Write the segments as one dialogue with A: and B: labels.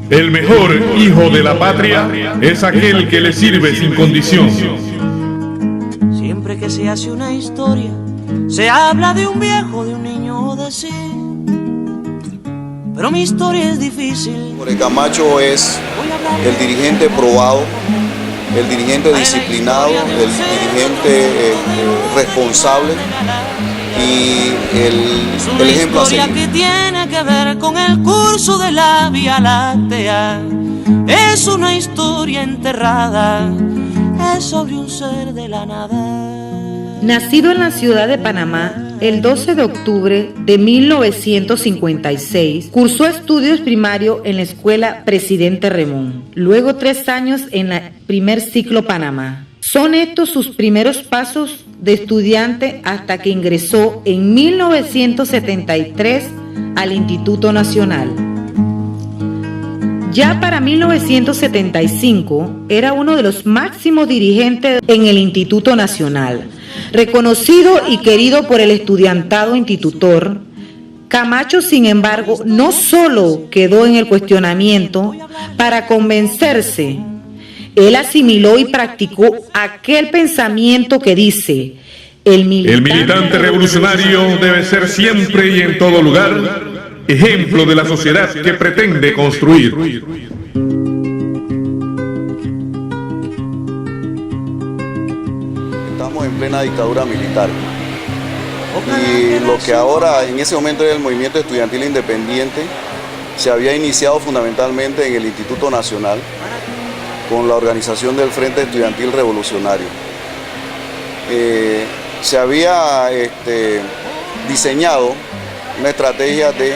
A: El mejor hijo de la patria es aquel que le sirve sin condición.
B: Siempre que se hace una historia, se habla de un viejo, de un niño o de sí. Pero mi historia es difícil.
C: Jorge Camacho es el dirigente probado, el dirigente disciplinado, el dirigente responsable y el ejemplo a seguir.
B: Una historia que tiene que ver con el curso de la Vía Láctea. Es una historia enterrada, es sobre un ser de la nada.
D: Nacido en la ciudad de Panamá, el 12 de octubre de 1956, cursó estudios primarios en la escuela Presidente Remón, luego 3 años en el primer ciclo Panamá. Son estos sus primeros pasos de estudiante hasta que ingresó en 1973 al Instituto Nacional. Ya para 1975 era uno de los máximos dirigentes en el Instituto Nacional. Reconocido y querido por el estudiantado institutor, Camacho, sin embargo, no solo quedó en el cuestionamiento para convencerse. Él asimiló y practicó aquel pensamiento que dice: el
A: militante revolucionario debe ser siempre y en todo lugar ejemplo de la sociedad que pretende construir.
C: Estamos en plena dictadura militar y lo que ahora en ese momento era el movimiento estudiantil independiente se había iniciado fundamentalmente en el Instituto Nacional con la organización del Frente Estudiantil Revolucionario. Se había diseñado una estrategia de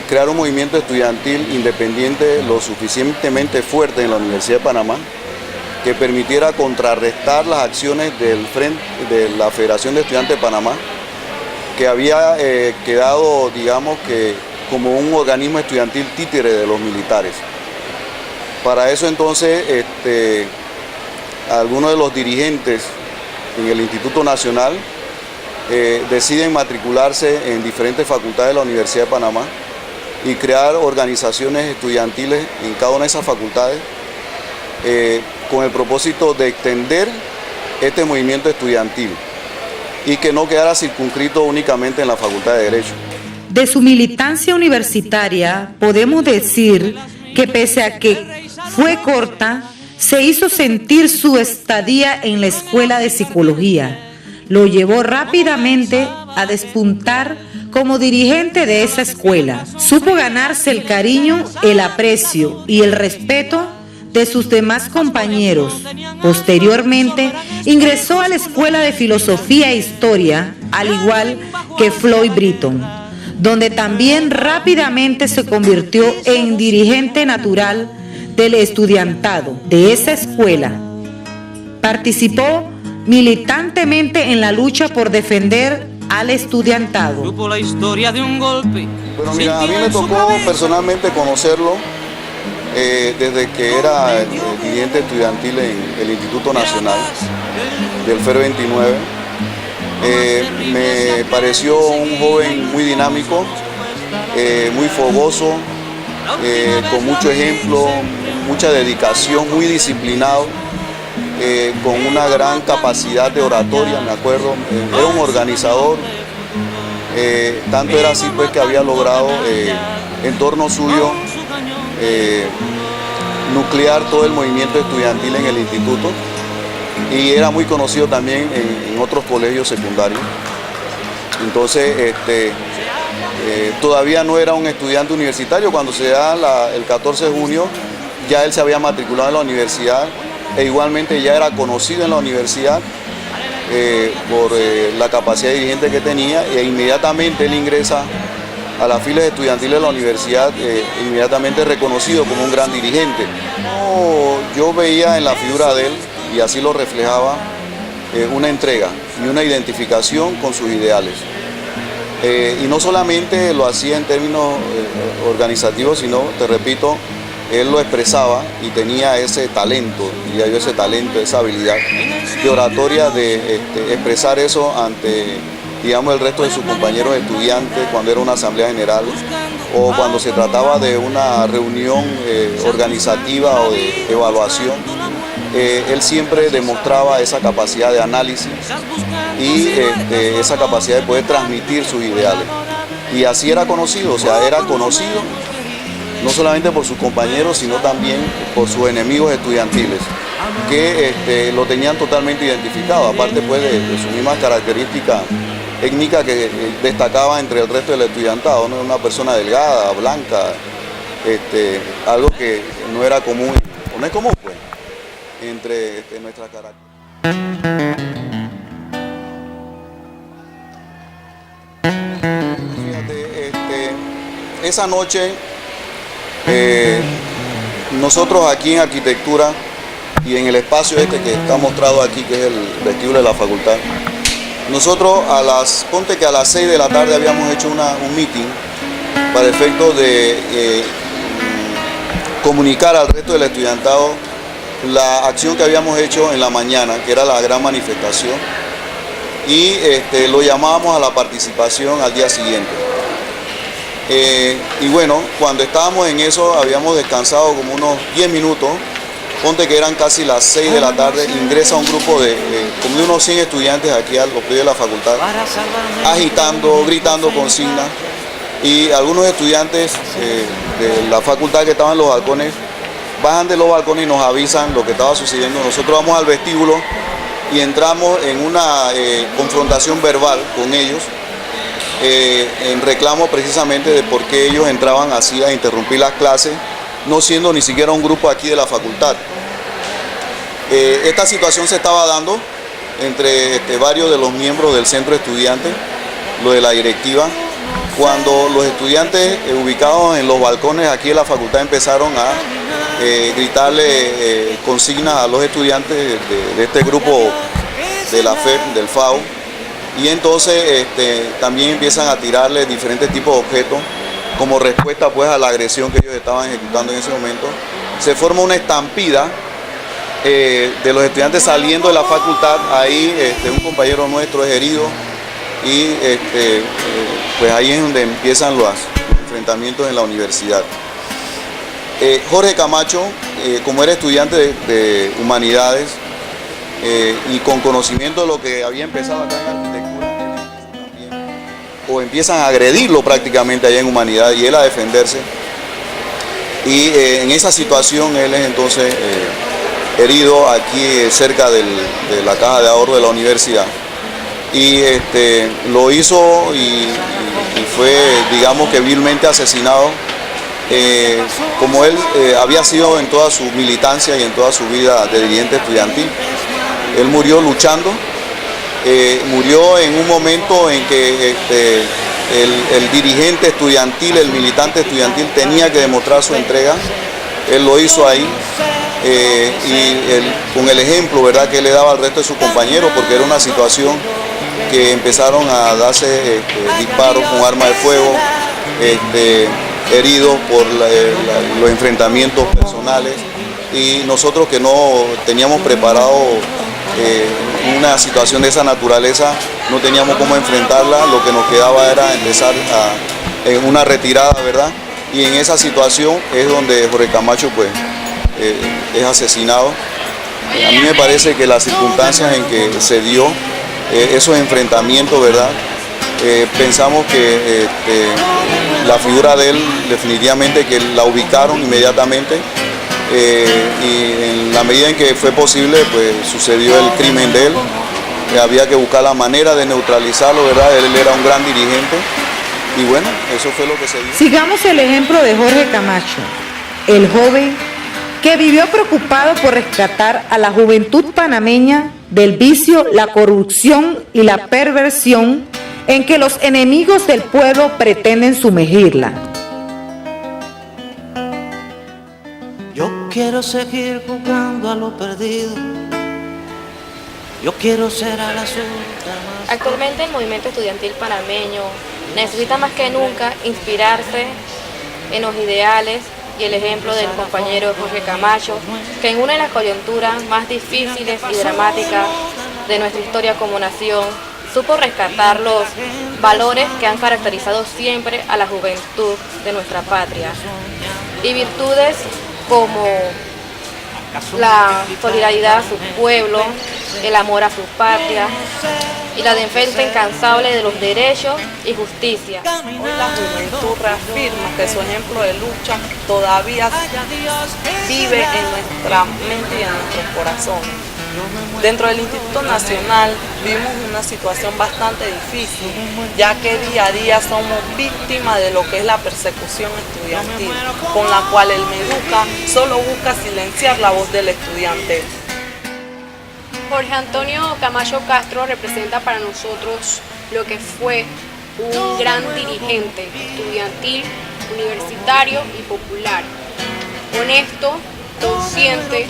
C: crear un movimiento estudiantil independiente lo suficientemente fuerte en la Universidad de Panamá que permitiera contrarrestar las acciones del Frente de la Federación de Estudiantes de Panamá, que había quedado, digamos, que como un organismo estudiantil títere de los militares. Para eso entonces algunos de los dirigentes en el Instituto Nacional deciden matricularse en diferentes facultades de la Universidad de Panamá y crear organizaciones estudiantiles en cada una de esas facultades con el propósito de extender este movimiento estudiantil y que no quedara circunscrito únicamente en la Facultad de Derecho.
D: De su militancia universitaria podemos decir que pese a que fue corta, se hizo sentir su estadía en la Escuela de Psicología. Lo llevó rápidamente a despuntar como dirigente de esa escuela. Supo ganarse el cariño, el aprecio y el respeto de sus demás compañeros. Posteriormente, ingresó a la Escuela de Filosofía e Historia, al igual que Floyd Britton, donde también rápidamente se convirtió en dirigente natural del estudiantado de esa escuela. Participó militantemente en la lucha por defender al estudiantado.
B: Supo la historia de un golpe.
C: Bueno, mira, a mí me tocó personalmente conocerlo desde que era dirigente estudiantil en el Instituto Nacional del FER 29. Me pareció un joven muy dinámico, muy fogoso, con mucho ejemplo, mucha dedicación, muy disciplinado, con una gran capacidad de oratoria, me acuerdo. Era un organizador, tanto era así pues que había logrado en torno suyo nuclear todo el movimiento estudiantil en el instituto y era muy conocido también en otros colegios secundarios. Entonces, todavía no era un estudiante universitario. Cuando se da el 14 de junio, ya él se había matriculado en la universidad e igualmente ya era conocido en la universidad por la capacidad dirigente que tenía, e inmediatamente él ingresa a las filas estudiantiles de la universidad, inmediatamente reconocido como un gran dirigente. Yo veía en la figura de él, y así lo reflejaba, una entrega y una identificación con sus ideales. Y no solamente lo hacía en términos organizativos, sino, te repito, él lo expresaba y tenía ese talento, diría yo, ese talento, esa habilidad de oratoria, de expresar eso ante, digamos, el resto de sus compañeros estudiantes cuando era una asamblea general o cuando se trataba de una reunión organizativa o de evaluación. Él siempre demostraba esa capacidad de análisis y esa capacidad de poder transmitir sus ideales. Y así era conocido, o sea, era conocido no solamente por sus compañeros, sino también por sus enemigos estudiantiles, que lo tenían totalmente identificado, aparte pues de sus mismas características étnicas que destacaba entre el resto del estudiantado, ¿no? Una persona delgada, blanca, algo que no era común, o no es común pues, entre nuestras características. Fíjate, esa noche nosotros aquí en arquitectura y en el espacio que está mostrado aquí, que es el vestíbulo de la facultad, nosotros ponte que a las 6 de la tarde habíamos hecho un meeting para efecto de comunicar al resto del estudiantado la acción que habíamos hecho en la mañana, que era la gran manifestación, y lo llamábamos a la participación al día siguiente. Y bueno, cuando estábamos en eso habíamos descansado como unos 10 minutos, ponte que eran casi las 6 de la tarde, ingresa un grupo de como de unos 100 estudiantes aquí a los pies de la facultad, agitando, gritando consignas, y algunos estudiantes de la facultad que estaban en los balcones, bajan de los balcones y nos avisan lo que estaba sucediendo. Nosotros vamos al vestíbulo y entramos en una confrontación verbal con ellos, en reclamo precisamente de por qué ellos entraban así a interrumpir las clases, no siendo ni siquiera un grupo aquí de la facultad. Esta situación se estaba dando entre varios de los miembros del centro de estudiantes, lo de la directiva, cuando los estudiantes ubicados en los balcones aquí de la facultad empezaron a gritarle consignas a los estudiantes de este grupo de la FEP, del FAO, y entonces también empiezan a tirarle diferentes tipos de objetos como respuesta pues a la agresión que ellos estaban ejecutando en ese momento. Se forma una estampida de los estudiantes saliendo de la facultad. Ahí un compañero nuestro es herido y pues ahí es donde empiezan los enfrentamientos en la universidad. Jorge Camacho, como era estudiante de humanidades y con conocimiento de lo que había empezado acá en arquitectura, o empiezan a agredirlo prácticamente allá en humanidad y él a defenderse, y en esa situación él es entonces herido aquí cerca de la caja de ahorro de la universidad, y lo hizo y fue, digamos que vilmente asesinado, como él había sido en toda su militancia y en toda su vida de dirigente estudiantil. Él murió luchando. Murió en un momento en que el dirigente estudiantil, el militante estudiantil tenía que demostrar su entrega. Él lo hizo ahí con el ejemplo, ¿verdad?, que él le daba al resto de sus compañeros, porque era una situación que empezaron a darse disparos con armas de fuego, heridos por los enfrentamientos personales, y nosotros que no teníamos preparado una situación de esa naturaleza, no teníamos cómo enfrentarla, lo que nos quedaba era empezar en una retirada, ¿verdad? Y en esa situación es donde Jorge Camacho pues es asesinado. A mí me parece que las circunstancias en que se dio esos enfrentamientos, ¿verdad? Pensamos que la figura de él definitivamente que la ubicaron inmediatamente y en la medida en que fue posible, pues sucedió el crimen de él. Había que buscar la manera de neutralizarlo, ¿verdad? Él era un gran dirigente y bueno, eso fue lo que se dio.
D: Sigamos el ejemplo de Jorge Camacho, el joven que vivió preocupado por rescatar a la juventud panameña del vicio, la corrupción y la perversión en que los enemigos del pueblo pretenden sumergirla.
B: Yo quiero seguir jugando a lo perdido. Yo quiero ser a la suerte.
E: Actualmente el movimiento estudiantil panameño necesita más que nunca inspirarse en los ideales y el ejemplo del compañero Jorge Camacho, que en una de las coyunturas más difíciles y dramáticas de nuestra historia como nación, supo rescatar los valores que han caracterizado siempre a la juventud de nuestra patria y virtudes como la solidaridad a su pueblo, el amor a su patria y la defensa incansable de los derechos y justicia.
F: Hoy la juventud reafirma que su ejemplo de lucha todavía vive en nuestra mente y en nuestros corazones. Dentro del Instituto Nacional vivimos una situación bastante difícil, ya que día a día somos víctimas de lo que es la persecución estudiantil, con la cual el MEDUCA solo busca silenciar la voz del estudiante.
G: Jorge Antonio Camacho Castro representa para nosotros lo que fue un gran dirigente estudiantil, universitario y popular, honesto, consciente,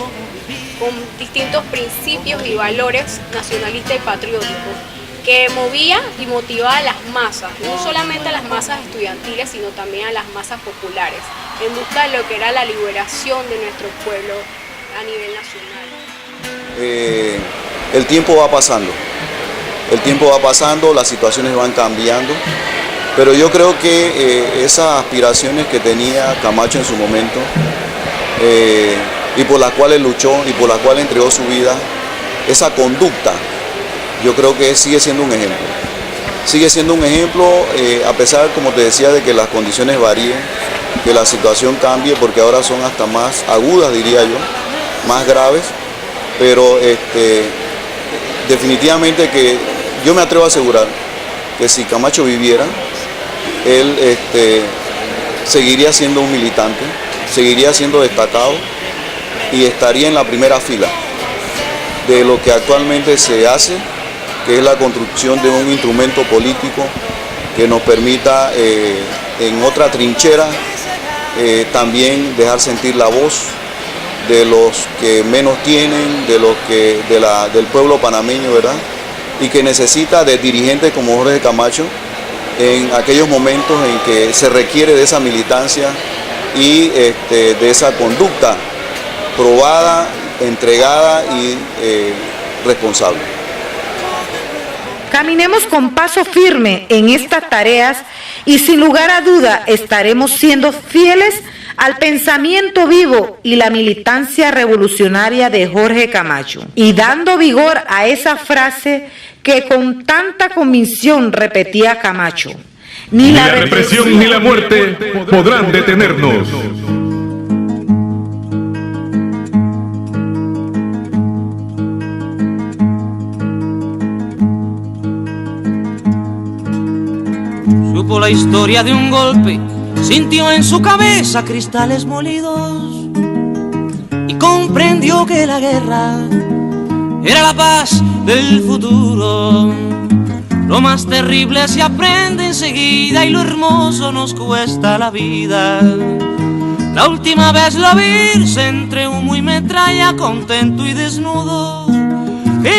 G: con distintos principios y valores nacionalistas y patrióticos, que movía y motivaba a las masas, no solamente a las masas estudiantiles, sino también a las masas populares, en busca de lo que era la liberación de nuestro pueblo a nivel nacional.
C: El tiempo va pasando, las situaciones van cambiando, pero yo creo que esas aspiraciones que tenía Camacho en su momento, y por las cuales luchó y por las cuales entregó su vida, esa conducta, yo creo que sigue siendo un ejemplo. Sigue siendo un ejemplo, a pesar, como te decía, de que las condiciones varíen, que la situación cambie, porque ahora son hasta más agudas, diría yo, más graves, pero definitivamente que yo me atrevo a asegurar que si Camacho viviera, él seguiría siendo un militante, seguiría siendo destacado y estaría en la primera fila de lo que actualmente se hace, que es la construcción de un instrumento político que nos permita en otra trinchera también dejar sentir la voz de los que menos tienen, del pueblo panameño, ¿verdad? Y que necesita de dirigentes como Jorge Camacho en aquellos momentos en que se requiere de esa militancia y de esa conducta probada, entregada y responsable.
D: Caminemos con paso firme en estas tareas y sin lugar a duda estaremos siendo fieles al pensamiento vivo y la militancia revolucionaria de Jorge Camacho, y dando vigor a esa frase que con tanta convicción repetía Camacho:
A: ni la represión ni la muerte podrán detenernos.
B: Supo la historia de un golpe, sintió en su cabeza cristales molidos y comprendió que la guerra era la paz del futuro. Lo más terrible se aprende enseguida y lo hermoso nos cuesta la vida. La última vez lo vi entre humo y metralla, contento y desnudo,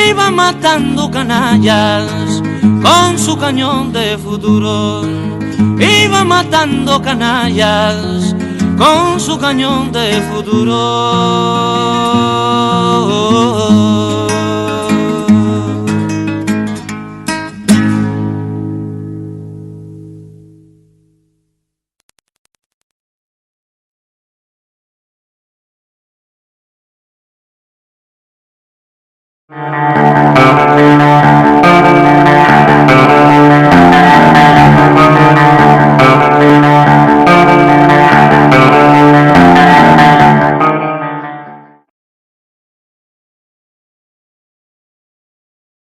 B: iba matando canallas con su cañón de futuro. Iba matando canallas con su cañón de futuro.